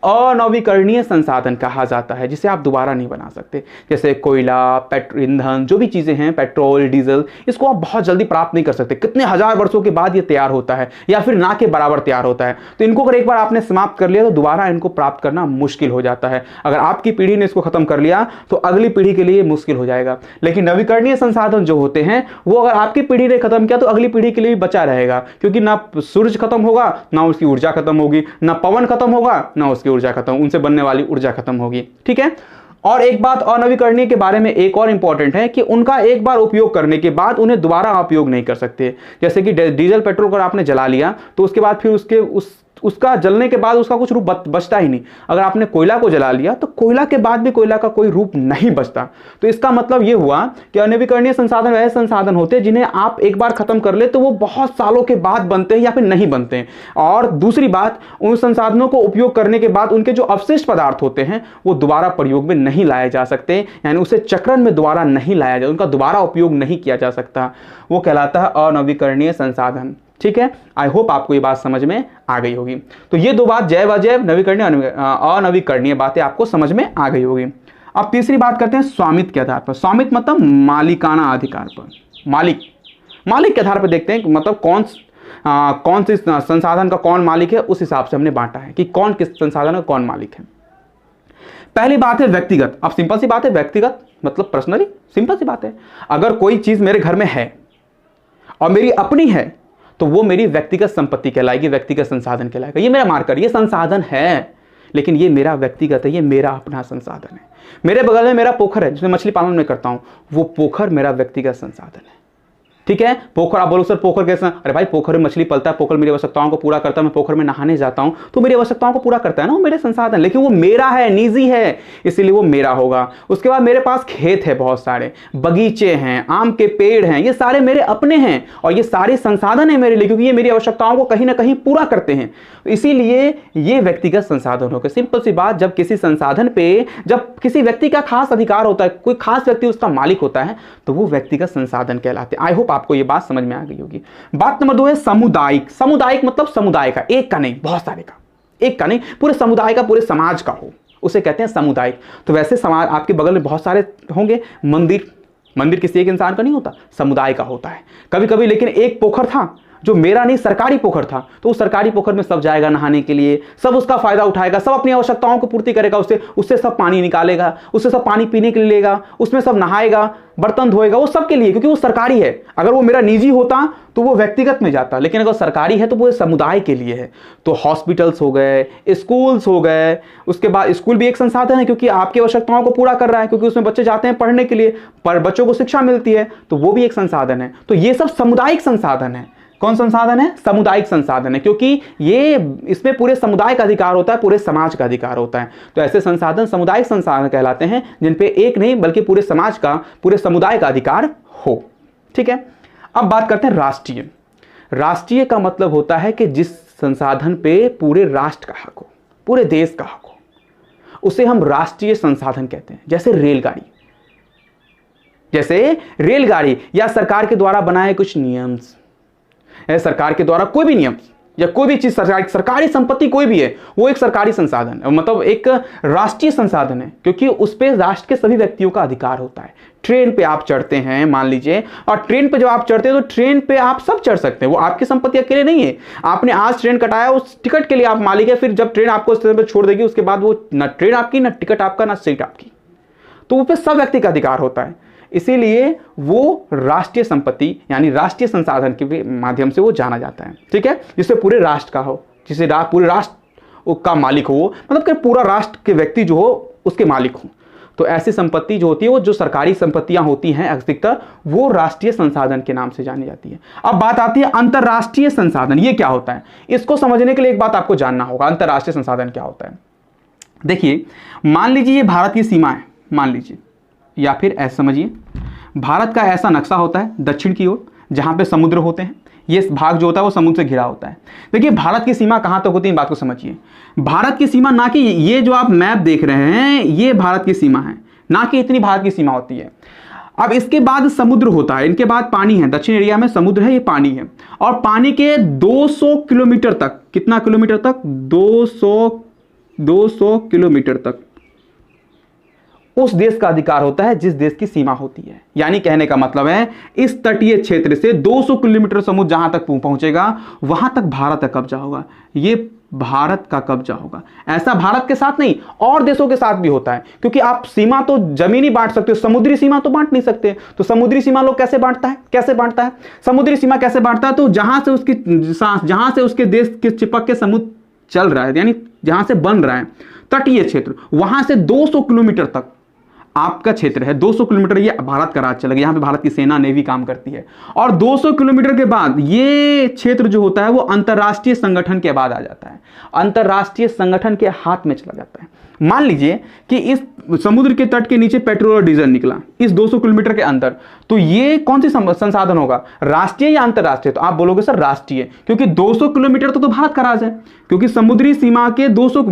अनवीकरणीय संसाधन कहा जाता है, जिसे आप दोबारा नहीं बना सकते। जैसे कोयला, ईंधन, जो भी चीजें हैं, पेट्रोल, डीजल, इसको आप बहुत जल्दी प्राप्त नहीं कर सकते, कितने हजार वर्षों के बाद ये तैयार होता है, या फिर ना के बराबर तैयार होता है। तो इनको अगर एक बार आपने समाप्त कर लिया तो दोबारा इनको प्राप्त करना मुश्किल हो जाता है। अगर आपकी पीढ़ी ने इसको खत्म कर लिया तो अगली पीढ़ी के लिए मुश्किल हो जाएगा। लेकिन नवीकरणीय संसाधन जो होते हैं वो अगर आपकी पीढ़ी ने खत्म किया तो अगली पीढ़ी के लिए भी बचा रहेगा, क्योंकि ना सूरज खत्म होगा, ना उसकी ऊर्जा खत्म होगी, ना पवन खत्म होगा, ना उसकी ऊर्जा खत्म, उनसे बनने वाली ऊर्जा खत्म होगी, ठीक है। और एक बात अनवीकरणीय के बारे में एक और इंपॉर्टेंट है कि उनका एक बार उपयोग करने के बाद उन्हें दोबारा उपयोग नहीं कर सकते। जैसे कि डीजल, पेट्रोल अगर आपने जला लिया तो उसके बाद फिर उसका जलने के बाद उसका कुछ रूप बचता ही नहीं। अगर आपने कोयला को जला लिया तो कोयला के बाद भी कोयला का कोई रूप नहीं बचता। तो इसका मतलब यह हुआ कि अनवीकरणीय संसाधन वैसे संसाधन होते हैं जिन्हें आप एक बार खत्म कर ले तो वो बहुत सालों के बाद बनते हैं या फिर नहीं बनते हैं। और दूसरी बात, उन संसाधनों को उपयोग करने के बाद उनके जो अवशिष्ट पदार्थ होते हैं वो दोबारा प्रयोग में नहीं लाए जा सकते, यानी उसे चक्रण में दोबारा नहीं लाया जा, उनका दोबारा उपयोग नहीं किया जा सकता। वो कहलाता है अनवीकरणीय संसाधन, ठीक है। आई होप आपको ये बात समझ में आ गई होगी। तो ये दो बात, जैव अजैव, नवीकरणीय अनवीकरणीय बातें आपको समझ में आ गई होगी। अब तीसरी बात करते हैं स्वामित्व के आधार पर। स्वामित्व मतलब मालिकाना अधिकार पर, मालिक के आधार पर देखते हैं मतलब कौन से संसाधन का कौन मालिक है, उस हिसाब से हमने बांटा है कि कौन किस संसाधन का कौन मालिक है। पहली बात है व्यक्तिगत। अब सिंपल सी बात है, व्यक्तिगत मतलब पर्सनली, सिंपल सी बात है। अगर कोई चीज मेरे घर में है और मेरी अपनी है तो वो मेरी व्यक्तिगत संपत्ति कहलाएगी, व्यक्तिगत संसाधन कहलाएगा। ये मेरा मार्कर, ये संसाधन है लेकिन ये मेरा व्यक्तिगत है, ये मेरा अपना संसाधन है। मेरे बगल में मेरा पोखर है जिसमें मछली पालन मैं करता हूं, वो पोखर मेरा व्यक्तिगत संसाधन है, ठीक है। पोखर, आप बोलो सर पोखर कैसा, अरे भाई पोखर में मछली पलता है, पोखर मेरी आवश्यकताओं को पूरा करता है, मैं पोखर में नहाने जाता हूं तो मेरी आवश्यकताओं को पूरा करता है ना, वो मेरे संसाधन, लेकिन वो मेरा है, निजी है, इसीलिए वो मेरा होगा। उसके बाद मेरे पास खेत है, बहुत सारे बगीचे हैं, आम के पेड़ हैं, ये सारे मेरे अपने हैं और ये सारे संसाधन है मेरे लिए, क्योंकि ये मेरी आवश्यकताओं को कहीं ना कहीं पूरा करते हैं, इसीलिए ये व्यक्तिगत संसाधन हो गए। सिंपल सी बात, जब किसी संसाधन पे, जब किसी व्यक्ति का खास अधिकार होता है, कोई खास व्यक्ति उसका मालिक होता है, तो वो व्यक्तिगत संसाधन कहलाते हैं। आई होप आपको ये बात समझ में आ गई होगी। बात नंबर 2 है सामुदायिक। सामुदायिक मतलब समुदाय का, एक का नहीं, बहुत सारे का, एक का नहीं, पूरे समुदाय का, पूरे समाज का हो, उसे कहते हैं सामुदायिक। तो वैसे समाज आपके बगल में बहुत सारे होंगे, मंदिर किसी एक इंसान का नहीं होता, समुदाय का होता है। कभी कभी लेकिन एक पोखर था जो मेरा नहीं, सरकारी पोखर था, तो उस सरकारी पोखर में सब जाएगा नहाने के लिए, सब उसका फायदा उठाएगा, सब अपनी आवश्यकताओं को पूर्ति करेगा, उससे सब पानी निकालेगा, उससे सब पानी पीने के लिए लेगा, उसमें सब नहाएगा, बर्तन धोएगा, वो सबके लिए, क्योंकि वो सरकारी है। अगर वो मेरा निजी होता तो वो व्यक्तिगत में जाता, लेकिन अगर सरकारी है तो वो समुदाय के लिए है। तो हॉस्पिटल्स हो गए, स्कूल्स हो गए, उसके बाद स्कूल भी एक संसाधन है क्योंकि आपकी आवश्यकताओं को पूरा कर रहा है, क्योंकि उसमें बच्चे जाते हैं पढ़ने के लिए, पर बच्चों को शिक्षा मिलती है, तो वो भी एक संसाधन है। तो ये सब सामुदायिक संसाधन है। कौन संसाधन है? सामुदायिक संसाधन है, क्योंकि ये इसमें पूरे समुदाय का अधिकार होता है, पूरे समाज का अधिकार होता है। तो ऐसे संसाधन सामुदायिक संसाधन कहलाते हैं, जिन पे एक नहीं बल्कि पूरे समाज का, पूरे समुदाय का अधिकार हो। ठीक है, अब बात करते हैं राष्ट्रीय। राष्ट्रीय का मतलब होता है कि जिस संसाधन पे पूरे राष्ट्र का हक हो, पूरे देश का हक हो, उसे हम राष्ट्रीय संसाधन कहते हैं। जैसे रेलगाड़ी या सरकार के द्वारा बनाए कुछ नियम, सरकार के द्वारा कोई भी नियम या कोई भी चीज, सरकारी संपत्ति कोई भी है, वो एक सरकारी संसाधन है, मतलब एक राष्ट्रीय संसाधन है, क्योंकि उस पे राष्ट्र के सभी व्यक्तियों का अधिकार होता है। ट्रेन पे आप चढ़ते हैं मान लीजिए, और ट्रेन पे जब आप चढ़ते हैं तो ट्रेन पे आप सब चढ़ सकते हैं, वो आपकी संपत्ति अकेले नहीं है। आपने आज ट्रेन कटाया, उस टिकट के लिए आप मालिक है, फिर जब ट्रेन आपको स्टेशन पे छोड़ देगी उसके बाद वो ना ट्रेन आपकी, ना टिकट आपका, ना सीट आपकी, तो वो पे सब व्यक्ति का अधिकार होता है। इसीलिए वो राष्ट्रीय संपत्ति यानी राष्ट्रीय संसाधन के माध्यम से वो जाना जाता है। ठीक है, जिससे पूरे राष्ट्र का हो, जिसे पूरे राष्ट्र का मालिक हो, मतलब कि पूरा राष्ट्र के व्यक्ति जो हो उसके मालिक हो। तो ऐसी संपत्ति जो होती है, वो जो सरकारी संपत्तियां होती हैं अधिकतर, वो राष्ट्रीय संसाधन के नाम से जानी जाती है। अब बात आती है अंतरराष्ट्रीय संसाधन। ये क्या होता है? इसको समझने के लिए एक बात आपको जानना होगा, अंतरराष्ट्रीय संसाधन क्या होता है। देखिए, मान लीजिए ये भारत की सीमा है, मान लीजिए, या फिर ऐसा समझिए, भारत का ऐसा नक्शा होता है दक्षिण की ओर जहां पे समुद्र होते हैं, ये भाग जो होता है वो समुद्र से घिरा होता है। देखिए भारत की सीमा कहां तक होती है, बात को समझिए। भारत की सीमा, ना कि ये जो आप मैप देख रहे हैं ये भारत की सीमा है, ना कि इतनी भारत की सीमा होती है। अब इसके बाद समुद्र होता है, इनके बाद पानी है, दक्षिण एरिया में समुद्र है, ये पानी है, और पानी के 200 किलोमीटर तक, कितना किलोमीटर तक? 200 किलोमीटर तक उस देश का अधिकार होता है जिस देश की सीमा होती है। यानी कहने का मतलब है, इस तटीय क्षेत्र से 200 किलोमीटर समुद्र जहां तक पहुंचेगा वहां तक भारत का कब्जा होगा, ये भारत का कब्जा होगा। ऐसा भारत के साथ नहीं, और देशों के साथ भी होता है, क्योंकि आप सीमा तो जमीनी बांट सकते हो, समुद्री सीमा तो बांट नहीं सकते। तो समुद्री सीमा लोग कैसे बांटता है? समुद्री सीमा कैसे बांटता है? तो जहां से उसके देश के चिपक के समुद्र चल रहा है, यानी जहां से बन रहा है तटीय क्षेत्र, वहां से 200 किलोमीटर तक आपका क्षेत्र है। 200 किलोमीटर ये भारत का राज चलेगा, यहां पे भारत की सेना नेवी काम करती है। और 200 किलोमीटर के बाद ये क्षेत्र जो होता है वो अंतरराष्ट्रीय संगठन के बाद आ जाता है, अंतरराष्ट्रीय संगठन के हाथ में चला जाता है। मान लीजिए कि इस समुद्र के तट के नीचे पेट्रोल और डीजल निकला इस 200 किलोमीटर के अंदर, तो ये कौन सी संसाधन होगा, राष्ट्रीय या अंतरराष्ट्रीय? तो आप बोलोगे सर राष्ट्रीय, क्योंकि 200 किलोमीटर तो भारत का राज है, क्योंकि समुद्री सीमा के 200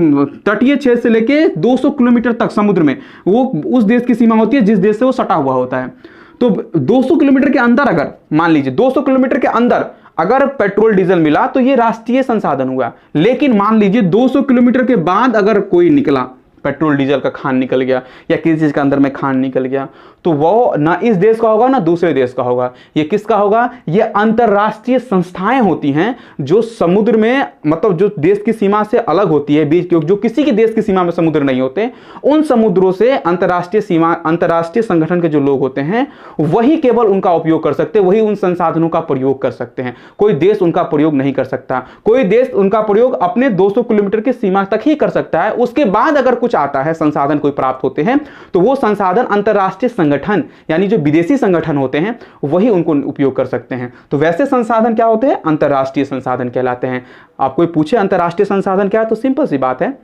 तटीय क्षेत्र से लेके 200 किलोमीटर तक समुद्र में वो उस देश की सीमा होती है जिस देश से वो सटा हुआ होता है। तो 200 किलोमीटर के अंदर, अगर मान लीजिए 200 किलोमीटर के अंदर अगर पेट्रोल डीजल मिला तो ये राष्ट्रीय संसाधन हुआ। लेकिन मान लीजिए 200 किलोमीटर के बाद अगर कोई निकला, पेट्रोल डीजल का खान निकल गया या किसी चीज के अंदर में खान निकल गया, तो वो ना इस देश का होगा ना दूसरे देश का होगा। ये किसका होगा? ये अंतरराष्ट्रीय संस्थाएं होती हैं जो समुद्र में, मतलब जो देश की सीमा से अलग होती है, बीच जो किसी के देश की सीमा में समुद्र नहीं होते, उन समुद्रों से अंतरराष्ट्रीय सीमा, अंतरराष्ट्रीय संगठन के जो लोग होते हैं वही केवल उनका उपयोग कर सकते हैं, वही उन संसाधनों का प्रयोग कर सकते हैं। कोई देश उनका प्रयोग नहीं कर सकता। कोई देश उनका प्रयोग अपने 200 किलोमीटर की सीमा तक ही कर सकता है, उसके बाद अगर कुछ आता है, संसाधन कोई प्राप्त होते हैं, तो वो संसाधन अंतर्राष्ट्रीय संगठन यानी जो विदेशी संगठन होते हैं वही उनको उपयोग कर सकते हैं। तो वैसे संसाधन क्या होते हैं? अंतर्राष्ट्रीय संसाधन कहलाते हैं। आप कोई पूछे अंतर्राष्ट्रीय संसाधन क्या है, तो सिंपल सी बात है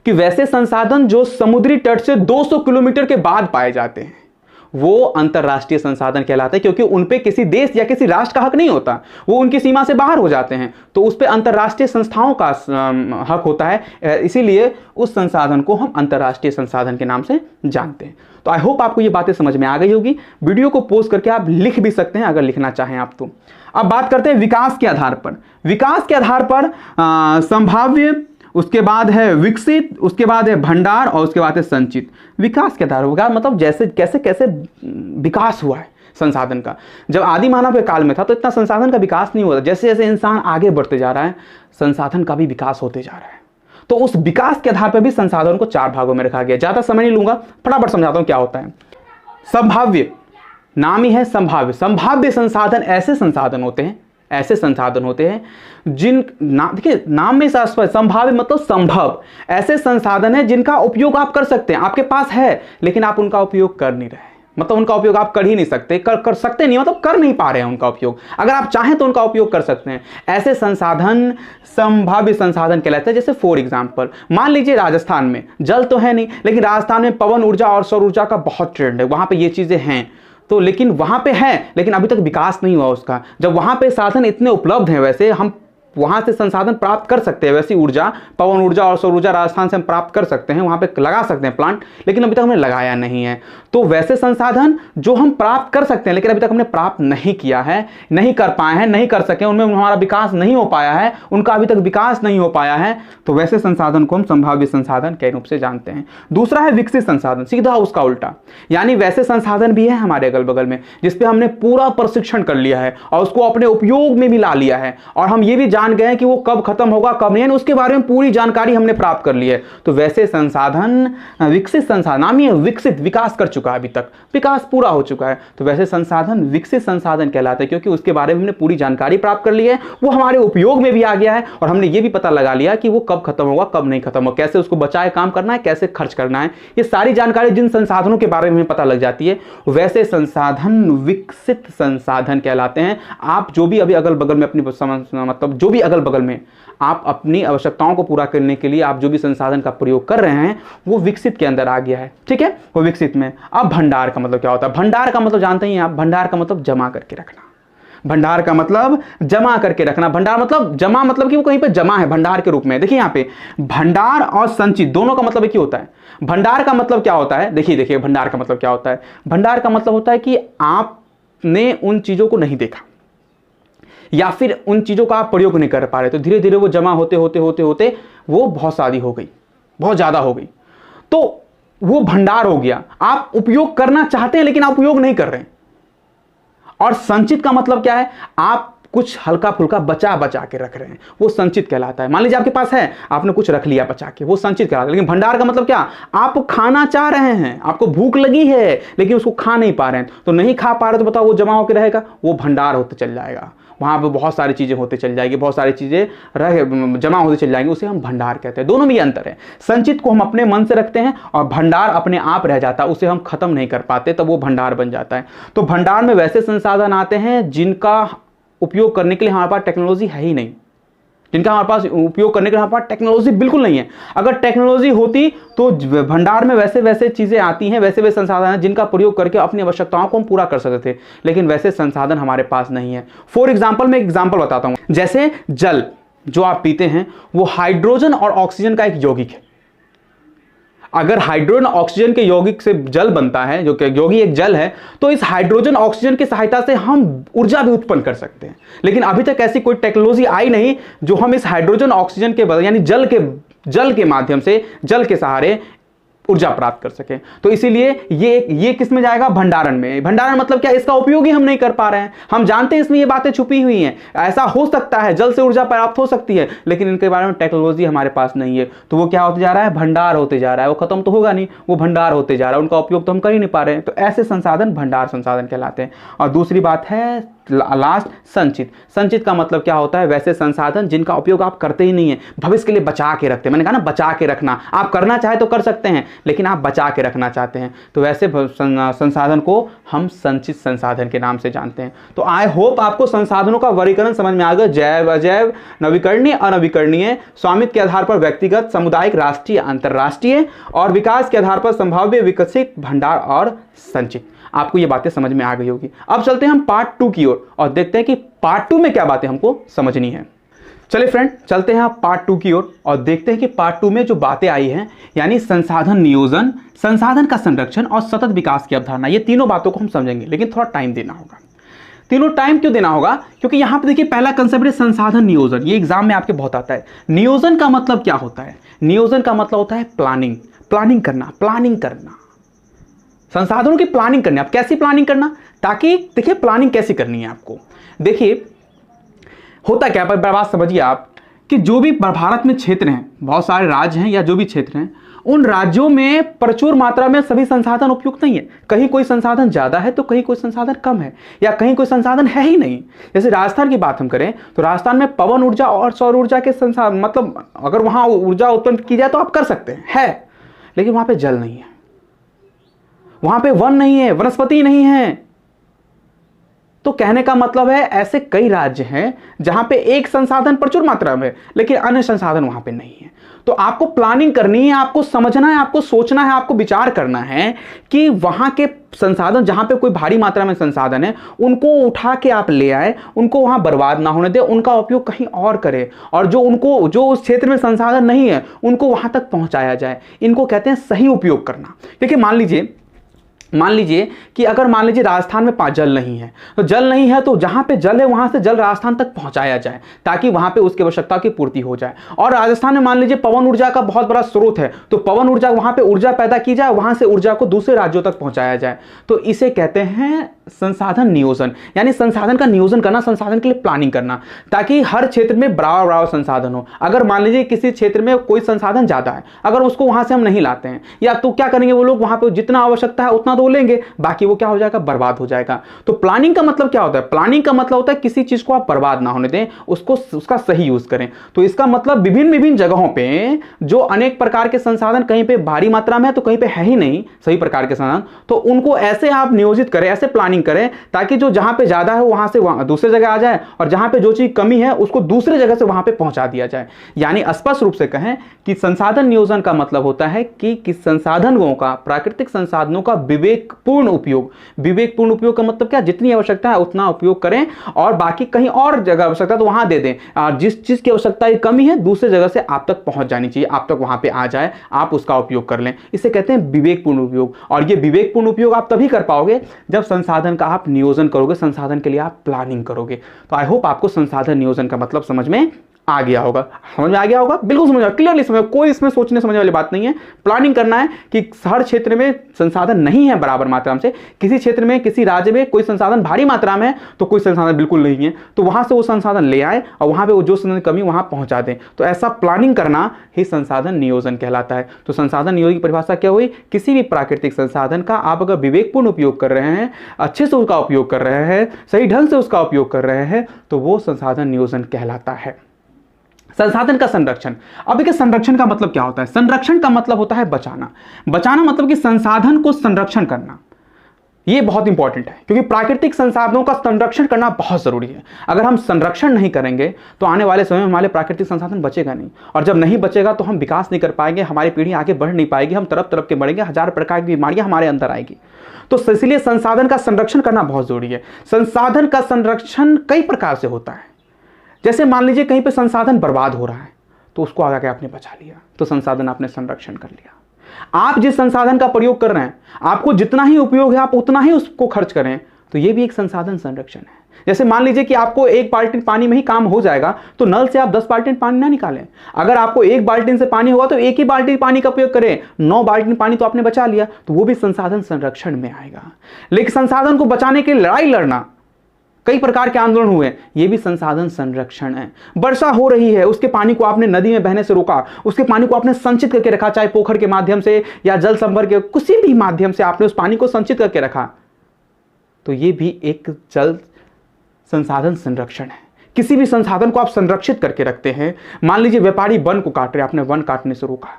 कि वैसे संसाधन जो समुद्री तट से 200 किलोमीटर के बाद पाए जाते हैं वो अंतर्राष्ट्रीय संसाधन कहलाते हैं, क्योंकि उन पे किसी देश या किसी राष्ट्र का हक नहीं होता, वो उनकी सीमा से बाहर हो जाते हैं, तो उस पे अंतर्राष्ट्रीय संस्थाओं का हक होता है। इसीलिए उस संसाधन को हम अंतर्राष्ट्रीय संसाधन के नाम से जानते हैं। तो आई होप आपको ये बातें समझ में आ गई होगी। वीडियो को पोस्ट करके आप लिख भी सकते हैं अगर लिखना चाहें आप तो। अब बात करते हैं विकास के आधार पर। विकास के आधार पर संभाव्य, उसके बाद है विकसित, उसके बाद है भंडार और उसके बाद है संचित। विकास के आधार पर मतलब जैसे कैसे कैसे विकास हुआ है संसाधन का। जब आदि मानव के काल में था तो इतना संसाधन का विकास नहीं हुआ। जैसे जैसे इंसान आगे बढ़ते जा रहा है संसाधन का भी विकास होते जा रहा है। तो उस विकास के आधार पर भी संसाधन को 4 भागों में रखा गया। ज्यादा समय नहीं लूंगा, फटाफट समझाता हूं क्या होता है। संभाव्य, नाम ही है संभाव्य। संभाव्य संसाधन ऐसे संसाधन होते हैं जिन देखिए नाम में स्पष्ट, संभाव्य मतलब संभव, ऐसे संसाधन है जिनका उपयोग आप कर सकते हैं, आपके पास है लेकिन आप उनका उपयोग कर नहीं रहे, मतलब उनका उपयोग आप कर ही नहीं सकते, कर सकते नहीं मतलब कर नहीं पा रहे हैं उनका उपयोग। अगर आप चाहें तो उनका उपयोग कर सकते हैं। ऐसे संसाधन संभाव्य संसाधन कहलाते हैं। जैसे फॉर एग्जांपल मान लीजिए राजस्थान में जल तो है नहीं, लेकिन राजस्थान में पवन ऊर्जा और सौर ऊर्जा का बहुत ट्रेंड है, वहां पे ये चीजें हैं तो, लेकिन वहां पे है लेकिन अभी तक विकास नहीं हुआ उसका। जब वहां पे साधन इतने उपलब्ध हैं, वैसे हम वहां से संसाधन प्राप्त कर सकते हैं, वैसी ऊर्जा पवन ऊर्जा और सौर ऊर्जा राजस्थान से हम प्राप्त कर सकते हैं, वहां पे लगा सकते हैं प्लांट, लेकिन अभी तक हमने लगाया नहीं है। तो वैसे संसाधन जो हम प्राप्त कर सकते हैं लेकिन अभी तक हमने प्राप्त नहीं किया है, नहीं कर पाए हैं, नहीं कर सके, उनमें हमारा विकास नहीं हो पाया है, उनका अभी तक विकास नहीं हो पाया है, तो वैसे संसाधन को हम संभाव्य संसाधन के रूप से जानते हैं। दूसरा है विकसित संसाधन, सीधा उसका उल्टा, यानी वैसे संसाधन भी है हमारे अगल बगल में जिसपे हमने पूरा प्रशिक्षण कर लिया है और उसको अपने उपयोग में भी ला लिया है, और हम ये भी जान गए हैं कि वो कब खत्म होगा कब नहीं, उसके बारे में पूरी जानकारी हमने प्राप्त कर ली है। तो वैसे संसाधन विकसित संसाधन, नाम ही है विकसित, विकास कर चुका है, अभी तक विकास पूरा हो चुका है, तो वैसे संसाधन विकसित संसाधन कहलाते हैं, क्योंकि उसके बारे में हमने पूरी जानकारी प्राप्त कर ली है, वो हमारे उपयोग में भी आ गया है और हमने ये भी पता लगा लिया कि वो कब खत्म होगा कब नहीं खत्म होगा, कैसे उसको बचाए काम करना है, कैसे खर्च करना है, ये सारी जानकारी जिन संसाधनों के बारे में हमें पता लग जाती है वैसे संसाधन विकसित संसाधन कहलाते हैं। आप जो भी अभी अगल बगल में अपनी मतलब जो भी अगल बगल में आप अपनी आवश्यकताओं को पूरा करने के लिए आप जो भी संसाधन का प्रयोग कर रहे हैं वो विकसित के अंदर आ गया है, ठीक है, वो विकसित में। अब भंडार का मतलब क्या होता है? भंडार का मतलब जानते ही हैं आप, भंडार का मतलब जमा करके रखना। भंडार का मतलब जमा करके रखना। भंडार मतलब जमा मतलब कि वो कहीं पे जमा है भंडार के रूप में। देखिए यहाँ पे भंडार और संचित दोनों का मतलब एक ही होता है। भंडार का मतलब क्या होता है? देखिए भंडार का मतलब क्या होता है? भंडार का मतलब होता है कि आपने उन चीजों को नहीं देखा या फिर उन चीजों का आप प्रयोग नहीं कर पा रहे, तो धीरे धीरे वो जमा होते होते होते होते वो बहुत सारी हो गई, बहुत ज्यादा हो गई, तो वो भंडार हो गया। आप उपयोग करना चाहते हैं लेकिन आप उपयोग नहीं कर रहे हैं। और संचित का मतलब क्या है? आप कुछ हल्का फुल्का बचा बचा के रख रहे हैं, वो संचित कहलाता है। मान लीजिए आपके पास है, आपने कुछ रख लिया बचा के, वो संचित कहलाता है। लेकिन भंडार का मतलब क्या? आप खाना चाह रहे हैं, आपको भूख लगी है लेकिन उसको खा नहीं पा रहे हैं, तो नहीं खा पा रहे तो बताओ वो जमा होकर रहेगा, वो भंडार होते चल जाएगा, वहां पे बहुत सारी चीजें होते चल जाएगी, बहुत सारी चीजें जमा होते चल जाएंगे, उसे हम भंडार कहते हैं। दोनों में ये अंतर है। संचित को हम अपने मन से रखते हैं और भंडार अपने आप रह जाता है, उसे हम खत्म नहीं कर पाते, तब वो भंडार बन जाता है। तो भंडार में वैसे संसाधन आते हैं जिनका उपयोग करने के लिए हमारे पास टेक्नोलॉजी है ही नहीं, जिनका हमारे पास उपयोग करने के लिए हमारे पास टेक्नोलॉजी बिल्कुल नहीं है। अगर टेक्नोलॉजी होती तो भंडार में वैसे वैसे चीजें आती हैं, वैसे वैसे संसाधन हैं जिनका प्रयोग करके अपनी आवश्यकताओं को हम पूरा कर सकते थे, लेकिन वैसे संसाधन हमारे पास नहीं है। फॉर एग्जाम्पल मैं एग्जाम्पल बताता हूं, जैसे जल जो आप पीते हैं वो हाइड्रोजन और ऑक्सीजन का एक यौगिक है। अगर हाइड्रोजन ऑक्सीजन के यौगिक से जल बनता है, जो कि यौगिक एक जल है, तो इस हाइड्रोजन ऑक्सीजन की सहायता से हम ऊर्जा भी उत्पन्न कर सकते हैं। लेकिन अभी तक ऐसी कोई टेक्नोलॉजी आई नहीं जो हम इस हाइड्रोजन ऑक्सीजन के बदले यानी जल के माध्यम से, जल के सहारे ऊर्जा प्राप्त कर सके। तो इसीलिए ये किस में जाएगा? भंडारण में। भंडारण मतलब क्या? इसका उपयोग ही हम नहीं कर पा रहे हैं। हम जानते हैं इसमें ये बातें छुपी हुई हैं, ऐसा हो सकता है, जल से ऊर्जा प्राप्त हो सकती है, लेकिन इनके बारे में टेक्नोलॉजी हमारे पास नहीं है, तो वो क्या होते जा रहा है? भंडार होते जा रहा है। वो खत्म तो होगा नहीं, वो भंडार होते जा रहा है, उनका उपयोग तो हम कर ही नहीं पा रहे हैं। तो ऐसे संसाधन भंडार संसाधन कहलाते हैं। और दूसरी बात है लास्ट संचित। संचित का मतलब क्या होता है? वैसे संसाधन जिनका उपयोग आप करते ही नहीं है, भविष्य के लिए बचा के रखते हैं। मैंने कहा ना, बचा के रखना। आप करना चाहे तो कर सकते हैं, लेकिन आप बचा के रखना चाहते हैं, तो वैसे संसाधन को हम संचित संसाधन के नाम से जानते हैं। तो आई होप आपको संसाधनों का वर्गीकरण समझ में आ गया। जैव, अजैव, नवीकरणीय, अनवीकरणीय, स्वामित्व के आधार पर व्यक्तिगत, सामुदायिक, राष्ट्रीय, अंतरराष्ट्रीय, और विकास के आधार पर संभाव्य, विकसित, भंडार और संचित। आपको ये बातें समझ में आ गई होगी। अब चलते हैं हम पार्ट 2 की ओर और देखते हैं कि पार्ट 2 में क्या बातें हमको समझनी है। चलिए फ्रेंड, चलते हैं आप पार्ट 2 की ओर और देखते हैं कि पार्ट 2 में जो बातें आई हैं, यानी संसाधन नियोजन, संसाधन का संरक्षण और सतत विकास की अवधारणा, ये तीनों बातों को हम समझेंगे, लेकिन थोड़ा टाइम देना होगा। तीनों टाइम क्यों देना होगा? क्योंकि यहां पे देखिए, पहला कंसेप्ट है संसाधन नियोजन। ये एग्जाम में आपके बहुत आता है। नियोजन का मतलब क्या होता है? नियोजन का मतलब होता है प्लानिंग, प्लानिंग करना, प्लानिंग करना, संसाधनों की प्लानिंग करनी। आप कैसी प्लानिंग करना? ताकि देखिए, प्लानिंग कैसी करनी है आपको। देखिए होता क्या, पर बात समझिए आप, कि जो भी भारत में क्षेत्र हैं, बहुत सारे राज्य हैं या जो भी क्षेत्र हैं, उन राज्यों में प्रचुर मात्रा में सभी संसाधन उपयुक्त नहीं है। कहीं कोई संसाधन ज्यादा है तो कहीं कोई संसाधन कम है, या कहीं कोई संसाधन है ही नहीं। जैसे राजस्थान की बात हम करें तो राजस्थान में पवन ऊर्जा और सौर ऊर्जा के संसाधन, मतलब अगर वहां ऊर्जा उत्पन्न की जाए तो आप कर सकते हैं, है, लेकिन वहां पे जल नहीं है, वहां पे वन नहीं है, वनस्पति नहीं है। तो कहने का मतलब है, ऐसे कई राज्य हैं जहां पे एक संसाधन प्रचुर मात्रा में, लेकिन अन्य संसाधन वहां पे नहीं है। तो आपको प्लानिंग करनी है, आपको समझना है, आपको सोचना है, आपको विचार करना है कि वहां के संसाधन, जहां पे कोई भारी मात्रा में संसाधन है, उनको उठा के आप ले आए, उनको वहां बर्बाद ना होने दे, उनका उपयोग कहीं और करें, और जो उस क्षेत्र में संसाधन नहीं है उनको वहां तक पहुंचाया जाए। इनको कहते हैं सही उपयोग करना। देखिए मान लीजिए कि अगर मान लीजिए राजस्थान में जल नहीं है, तो जल नहीं है तो जहां पे जल है वहां से जल राजस्थान तक पहुंचाया जाए, ताकि वहां पे उसकी आवश्यकता की पूर्ति हो जाए। और राजस्थान में मान लीजिए पवन ऊर्जा का बहुत बड़ा स्रोत है, तो पवन ऊर्जा, वहां पे ऊर्जा पैदा की जाए, वहां से ऊर्जा को दूसरे राज्यों तक पहुंचाया जाए। तो इसे कहते हैं संसाधन नियोजन, यानी संसाधन का नियोजन करना, संसाधन के लिए प्लानिंग करना, ताकि हर क्षेत्र में बराबर बराबर संसाधन हो। अगर मान लीजिए किसी क्षेत्र में कोई संसाधन ज्यादा है, अगर उसको वहां से हम नहीं लाते हैं, या तो क्या करेंगे वो लोग, वहां पे जितना आवश्यकता है उतना तो लेंगे, बाकी वो क्या हो जाएगा, बर्बाद हो जाएगा। तो प्लानिंग का मतलब क्या होता है? प्लानिंग का मतलब होता है किसी चीज को आप बर्बाद ना होने दें, उसका सही यूज करें। तो इसका मतलब विभिन्न जगहों पे जो अनेक प्रकार के संसाधन, कहीं पे भारी मात्रा में है तो कहीं पे है ही नहीं सही प्रकार के संसाधन, तो उनको ऐसे आप नियोजित करें, ऐसे प्लानिंग करें, ताकि जो जहां पे ज्यादा है वहां से दूसरे जगह आ जाए, और जहां पे जो चीज कमी है उसको दूसरे जगह से वहां पे पहुंचा दिया जाए। यानी स्पष्ट रूप से कहें कि संसाधन नियोजन का मतलब होता है कि किस संसाधनों का, प्राकृतिक संसाधनों का विवेकपूर्ण उपयोग। विवेकपूर्ण उपयोग का मतलब क्या? जितनी आवश्यकता है उतना उपयोग करें, और बाकी कहीं और जगह आवश्यकता तो वहां दे दें। जिस चीज की आवश्यकता की कमी है दूसरे जगह से आप तक पहुंच जानी चाहिए, आप तक वहां पे आ जाए, आप उसका उपयोग कर लें। इसे कहते हैं विवेकपूर्ण उपयोग। और ये विवेकपूर्ण उपयोग आप तभी कर पाओगे जब संसाधन का आप नियोजन करोगे, संसाधन के लिए आप प्लानिंग करोगे। तो आई होप आपको संसाधन नियोजन का मतलब समझ में आ गया होगा। समझ में आ गया होगा? बिल्कुल समझ में, क्लियरली समझ, कोई इसमें सोचने समझने वाली बात नहीं है। प्लानिंग करना है कि हर क्षेत्र में संसाधन नहीं है बराबर मात्रा में, से किसी क्षेत्र में, किसी राज्य में कोई संसाधन भारी मात्रा में है तो कोई संसाधन बिल्कुल नहीं है, तो वहां से वो संसाधन ले आए और वहां पे वो जो संसाधन कमी वहां पहुंचा दें। तो ऐसा प्लानिंग करना ही संसाधन नियोजन कहलाता है। तो संसाधन नियोजन की परिभाषा क्या हुई? किसी भी प्राकृतिक संसाधन का आप अगर विवेकपूर्ण उपयोग कर रहे हैं, अच्छे से उसका उपयोग कर रहे हैं, सही ढंग से उसका उपयोग कर रहे हैं, तो वो संसाधन नियोजन कहलाता है। संसाधन का संरक्षण। अब देखिए संरक्षण का मतलब क्या होता है? संरक्षण का मतलब होता है बचाना। बचाना मतलब कि संसाधन को संरक्षण करना। यह बहुत इंपॉर्टेंट है, क्योंकि प्राकृतिक संसाधनों का संरक्षण करना बहुत जरूरी है। अगर हम संरक्षण नहीं करेंगे तो आने वाले समय में हमारे प्राकृतिक संसाधन बचेगा नहीं, और जब नहीं बचेगा तो हम विकास नहीं कर पाएंगे, हमारी पीढ़ी आगे बढ़ नहीं पाएगी, हम तरफ तरफ के बढ़ेंगे, हजार प्रकार की बीमारियां हमारे अंदर आएगी। तो इसलिए संसाधन का संरक्षण करना बहुत जरूरी है। संसाधन का संरक्षण कई प्रकार से होता है। जैसे मान लीजिए कहीं पे संसाधन बर्बाद हो रहा है, तो उसको आगे आपने बचा लिया, तो संसाधन आपने संरक्षण कर लिया। आप जिस संसाधन का प्रयोग कर रहे हैं, आपको जितना ही उपयोग है आप उतना ही उसको खर्च करें, तो ये भी एक संसाधन संरक्षण है। जैसे मान लीजिए कि आपको एक बाल्टी पानी में ही काम हो जाएगा, तो नल से आप 10 बाल्टी पानी ना निकालें। अगर आपको एक बाल्टी से पानी होगा तो एक ही बाल्टी पानी का उपयोग करें, 9 बाल्टी पानी तो आपने बचा लिया, तो वो भी संसाधन संरक्षण में आएगा। लेकिन संसाधन को बचाने के लिए लड़ाई लड़ना, कई प्रकार के आंदोलन हुए, ये भी संसाधन संरक्षण है। वर्षा हो रही है, उसके पानी को आपने नदी में बहने से रोका, उसके पानी को आपने संचित करके रखा, चाहे पोखर के माध्यम से या जल संभर के किसी भी माध्यम से आपने उस पानी को संचित करके रखा, तो ये भी एक जल संसाधन संरक्षण है। किसी भी संसाधन को आप संरक्षित करके रखते हैं। मान लीजिए व्यापारी वन को काट रहे, आपने वन काटने से रोका,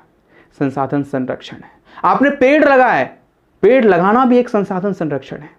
संसाधन संरक्षण है। आपने पेड़ लगाए, पेड़ लगाना भी एक संसाधन संरक्षण है।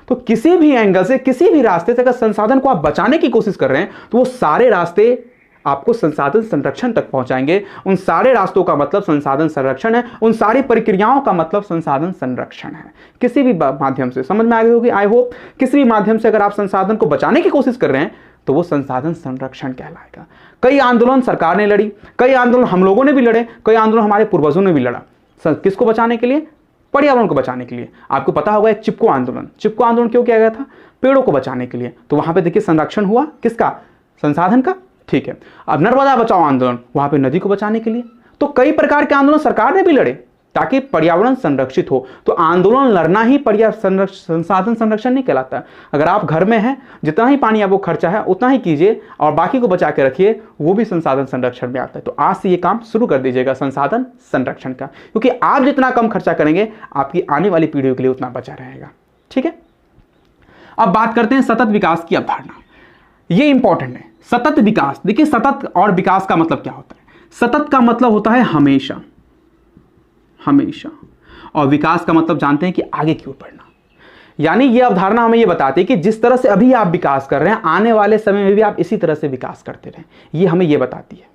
तो किसी भी एंगल से, किसी भी रास्ते से अगर संसाधन को आप बचाने की कोशिश कर रहे हैं तो वो सारे रास्ते आपको संसाधन संरक्षण तक पहुंचाएंगे। उन सारे रास्तों का मतलब संसाधन संरक्षण है, उन सारी प्रक्रियाओं का मतलब संसाधन संरक्षण है। किसी भी माध्यम से समझ में आ गई होगी, आई होप। किसी भी माध्यम से अगर आप संसाधन को बचाने की कोशिश कर रहे हैं तो वो संसाधन संरक्षण कहलाएगा। कई आंदोलन सरकार ने लड़ी, कई आंदोलन हम लोगों ने भी लड़े, कई आंदोलन हमारे पूर्वजों ने भी लड़ा। किसको बचाने के लिए? पर्यावरण को बचाने के लिए। आपको पता होगा एक चिपको आंदोलन, चिपको आंदोलन क्यों किया गया था? पेड़ों को बचाने के लिए। तो वहां पे देखिए संरक्षण हुआ किसका? संसाधन का। ठीक है। अब नर्मदा बचाओ आंदोलन, वहां पे नदी को बचाने के लिए। तो कई प्रकार के आंदोलन सरकार ने भी लड़े ताकि पर्यावरण संरक्षित हो। तो आंदोलन लड़ना ही संसाधन संरक्षण नहीं कहलाता। अगर आप घर में हैं, जितना ही पानी आपको खर्चा है उतना ही कीजिए और बाकी को बचा के रखिए, वो भी संसाधन संरक्षण में आता है। तो आज से ये काम शुरू कर दीजिएगा संसाधन संरक्षण का, क्योंकि आप जितना कम खर्चा करेंगे आपकी आने वाली पीढ़ियों के लिए उतना बचा रहेगा। ठीक है। अब बात करते हैं सतत विकास की अवधारणा। ये इंपॉर्टेंट है। सतत विकास, देखिए सतत और विकास का मतलब क्या होता है? सतत का मतलब होता है हमेशा, हमेशा, और विकास का मतलब जानते हैं कि आगे की ओर बढ़ना। यानी यह अवधारणा हमें यह बताती है कि जिस तरह से अभी आप विकास कर रहे हैं, आने वाले समय में भी आप इसी तरह से विकास करते रहें। ये हमें यह बताती है,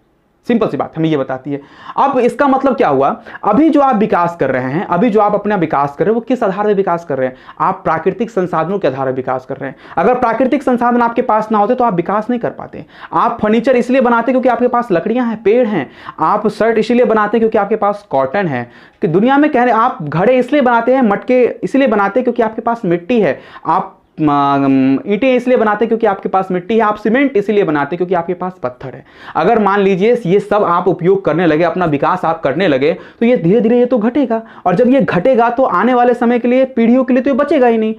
सिंपल सी बात हमें यह बताती है। अब इसका मतलब क्या हुआ? अभी जो आप विकास कर रहे हैं, अभी जो आप अपना विकास कर रहे हैं, वो किस आधार पर विकास कर रहे हैं? आप प्राकृतिक संसाधनों के आधार पर विकास कर रहे हैं। अगर प्राकृतिक संसाधन आपके पास ना होते तो आप विकास नहीं कर पाते। आप फर्नीचर इसलिए बनाते क्योंकि आपके पास लकड़ियां हैं, पेड़ हैं। आप शर्ट इसलिए बनाते क्योंकि आपके पास कॉटन है। कि दुनिया में कह रहे आप घड़े इसलिए बनाते हैं, मटके इसलिए बनाते हैं क्योंकि आपके पास मिट्टी है। आप ईंटें इसलिए बनाते हैं क्योंकि आपके पास मिट्टी है। आप सीमेंट इसलिए बनाते हैं क्योंकि आपके पास पत्थर है। अगर मान लीजिए ये सब आप उपयोग करने लगे, अपना विकास आप करने लगे, तो ये धीरे धीरे ये तो घटेगा। और जब ये घटेगा तो आने वाले समय के लिए, पीढ़ियों के लिए तो ये बचेगा ही नहीं।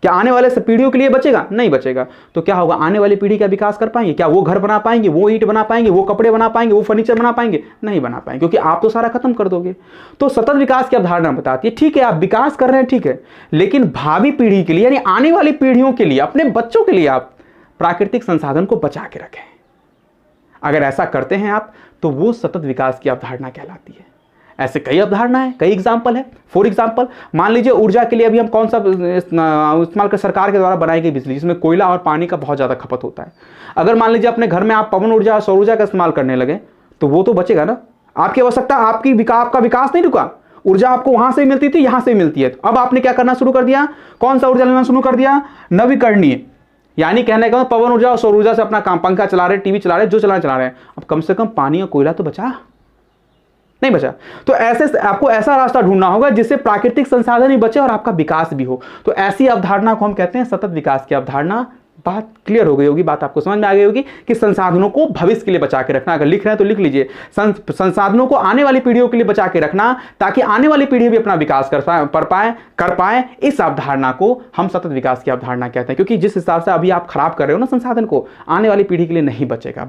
क्या आने वाले पीढ़ियों के लिए बचेगा? नहीं बचेगा। तो क्या होगा? आने वाली पीढ़ी का विकास कर पाएंगे? क्या वो घर बना पाएंगे, वो ईंट बना पाएंगे, वो कपड़े बना पाएंगे, वो फर्नीचर बना पाएंगे? नहीं बना पाएंगे, क्योंकि आप तो सारा खत्म कर दोगे। तो सतत विकास की अवधारणा बताती है, ठीक है आप विकास कर रहे हैं, ठीक है, लेकिन भावी पीढ़ी के लिए, यानी आने वाली पीढ़ियों के लिए, अपने बच्चों के लिए आप प्राकृतिक संसाधन को बचा के रखें। अगर ऐसा करते हैं आप, तो वो सतत विकास की अवधारणा कहलाती है। ऐसे कई अवधारणा है, कई एग्जाम्पल है। फॉर एग्जाम्पल मान लीजिए ऊर्जा के लिए अभी हम कौन सा इस्तेमाल कर, सरकार के द्वारा बनाई गई बिजली, जिसमें कोयला और पानी का बहुत ज़्यादा खपत होता है। अगर मान लीजिए अपने घर में आप पवन ऊर्जा, सौर ऊर्जा का इस्तेमाल करने लगे, तो वो तो बचेगा ना। आपकी आवश्यकता, आपका विकास नहीं रुका। ऊर्जा आपको वहां से मिलती थी, यहां से मिलती है। अब आपने क्या करना शुरू कर दिया? कौन सा ऊर्जा लेना शुरू कर दिया? नवीकरणीय। यानी कहने का पवन ऊर्जा और सौर ऊर्जा से अपना काम, पंखा चला रहे, टीवी चला रहे, जो चला रहे हैं। अब कम से कम पानी और कोयला तो बचा नहीं बचा। तो ऐसे आपको ऐसा रास्ता ढूंढना होगा जिससे प्राकृतिक संसाधन भी बचे और आपका विकास भी हो। तो ऐसी अवधारणा को हम कहते हैं सतत विकास की अवधारणा। बात क्लियर हो गई होगी, बात आपको समझ में आ गई होगी कि संसाधनों को भविष्य के लिए बचा के रखना। अगर लिख रहे हैं तो लिख लीजिए, संसाधनों को आने वाली पीढ़ियों के लिए बचा के रखना, ताकि आने वाली पीढ़ी भी अपना विकास कर पाए। इस अवधारणा को हम सतत विकास की अवधारणा कहते हैं, क्योंकि जिस हिसाब से अभी आप खराब कर रहे हो ना संसाधन को, आने वाली पीढ़ी के लिए नहीं बचेगा।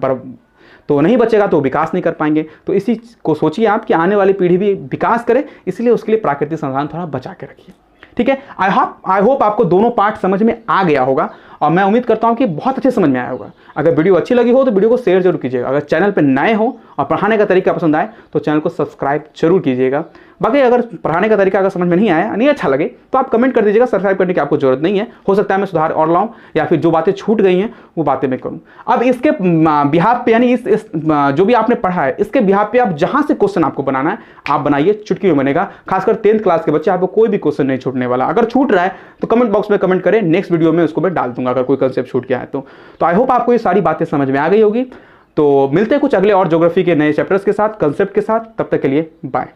तो नहीं बचेगा तो विकास नहीं कर पाएंगे। तो इसी को सोचिए आप कि आने वाली पीढ़ी भी विकास करे, इसलिए उसके लिए प्राकृतिक संसाधन थोड़ा बचा के रखिए। ठीक है। आई होप आपको दोनों पार्ट समझ में आ गया होगा, और मैं उम्मीद करता हूं कि बहुत अच्छे समझ में आया होगा। अगर वीडियो अच्छी लगी हो तो वीडियो को शेयर जरूर कीजिएगा। अगर चैनल पर नए हो और पढ़ाने का तरीका पसंद आए तो चैनल को सब्सक्राइब जरूर कीजिएगा। बाकी अगर पढ़ाने का तरीका अगर समझ में नहीं आया, नहीं अच्छा लगे, तो आप कमेंट कर दीजिएगा। सब्सक्राइब करने की आपको जरूरत नहीं है। हो सकता है मैं सुधार और लाऊं, या फिर जो बातें छूट गई हैं वो बातें मैं करूं। अब इसके बिहाफ पे, यानी इस जो भी आपने पढ़ा है, इसके बिहाफ पे आप जहां से क्वेश्चन आपको बनाना है आप बनाइए, चुटकी में बनेगा। खासकर 10th क्लास के बच्चे, आपको कोई भी क्वेश्चन नहीं छूटने वाला। अगर छूट रहा है तो कमेंट बॉक्स में कमेंट करें, नेक्स्ट वीडियो में उसको मैं डाल दूंगा अगर कोई कंसेप्ट छूट गया है तो। आई होप आपको ये सारी बातें समझ में आ गई होगी। तो मिलते हैं कुछ अगले और ज्योग्राफी के नए चैप्टर्स के साथ, कंसेप्ट के साथ। तब तक के लिए बाय।